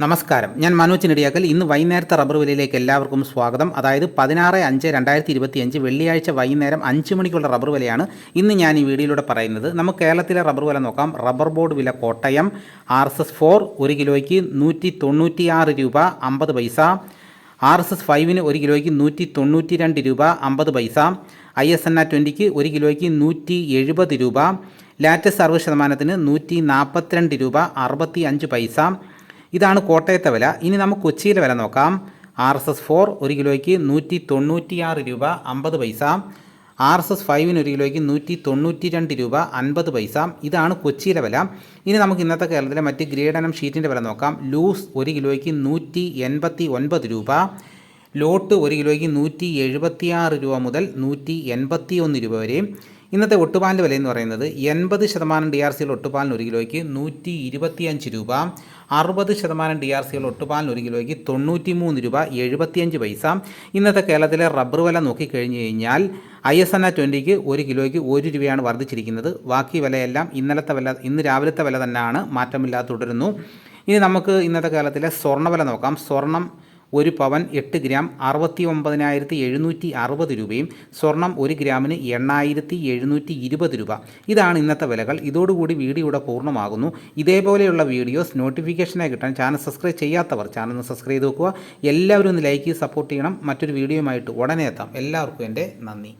നമസ്കാരം, ഞാൻ മനോജ് നെടിയാക്കൽ. ഇന്ന് വൈകുന്നേരത്തെ റബ്ബർ വിലയിലേക്ക് എല്ലാവർക്കും സ്വാഗതം. അതായത് 16/5/2025 വെള്ളിയാഴ്ച വൈകുന്നേരം 5 മണിക്കുള്ള റബ്ബർ വിലയാണ് ഇന്ന് ഞാൻ ഈ വീഡിയോയിലൂടെ പറയുന്നത്. നമുക്ക് കേരളത്തിലെ റബ്ബർ വില നോക്കാം. റബ്ബർ ബോർഡ് വില കോട്ടയം RSS 4 1 കിലോയ്ക്ക് 196 രൂപ 50 പൈസ. RSS 5 1 കിലോയ്ക്ക് 192 രൂപ 50 പൈസ. ISNA 20 1 കിലോയ്ക്ക് 170 രൂപ. ലാറ്റസ് 60% 142 രൂപ 65 പൈസ. ഇതാണ് കോട്ടയത്തെ വില. ഇനി നമുക്ക് കൊച്ചിയിലെ വില നോക്കാം. RSS 4 1 കിലോയ്ക്ക് 196 രൂപ 50 പൈസ. RSS 5 1 കിലോയ്ക്ക് 192 രൂപ 50 പൈസ. ഇതാണ് കൊച്ചിയിലെ വില. ഇനി നമുക്ക് ഇന്നത്തെ കേരളത്തിലെ മറ്റ് ഗ്രേഡ് ഇനം ഷീറ്റിൻ്റെ വില നോക്കാം. ലൂസ് 1 കിലോയ്ക്ക് 189 രൂപ. ലോട്ട് 1 കിലോയ്ക്ക് 176 രൂപ മുതൽ 181 രൂപ വരെ. ഇന്നത്തെ ഒട്ടുപാലിൻ്റെ വില എന്ന് പറയുന്നത് 80% DRC ഒട്ടുപാലിന് 1 കിലോയ്ക്ക് 125 രൂപ. 60% DRC ഒട്ടുപാലിന് 1 കിലോയ്ക്ക് 93 രൂപ 75 പൈസ. ഇന്നത്തെ കേരളത്തിലെ റബ്ബർ വില നോക്കിക്കഴിഞ്ഞ് കഴിഞ്ഞാൽ ISNA 20 1 കിലോയ്ക്ക് 1 രൂപയാണ് വർദ്ധിച്ചിരിക്കുന്നത്. ബാക്കി വിലയെല്ലാം ഇന്ന് രാവിലത്തെ വില തന്നെയാണ്, മാറ്റമില്ലാതെ തുടരുന്നു. ഇനി നമുക്ക് ഇന്നത്തെ കേരളത്തിലെ സ്വർണ്ണവില നോക്കാം. സ്വർണം 1 പവൻ 8 ഗ്രാം 69,760 രൂപയും സ്വർണം 1 ഗ്രാമിന് 8,720 രൂപ. ഇതാണ് ഇന്നത്തെ വിലകൾ. ഇതോടുകൂടി വീഡിയോ ഇവിടെ പൂർണ്ണമാകുന്നു. ഇതേപോലെയുള്ള വീഡിയോസ് നോട്ടിഫിക്കേഷനായി കിട്ടാൻ ചാനൽ സബ്സ്ക്രൈബ് ചെയ്യാത്തവർ ചാനൽ ഒന്ന് സബ്സ്ക്രൈബ് ചെയ്ത് നോക്കുക. എല്ലാവരും ഒന്ന് ലൈക്ക് ചെയ്ത് സപ്പോർട്ട് ചെയ്യണം. മറ്റൊരു വീഡിയോയുമായിട്ട് ഉടനെ എത്താം. എല്ലാവർക്കും എൻ്റെ നന്ദി.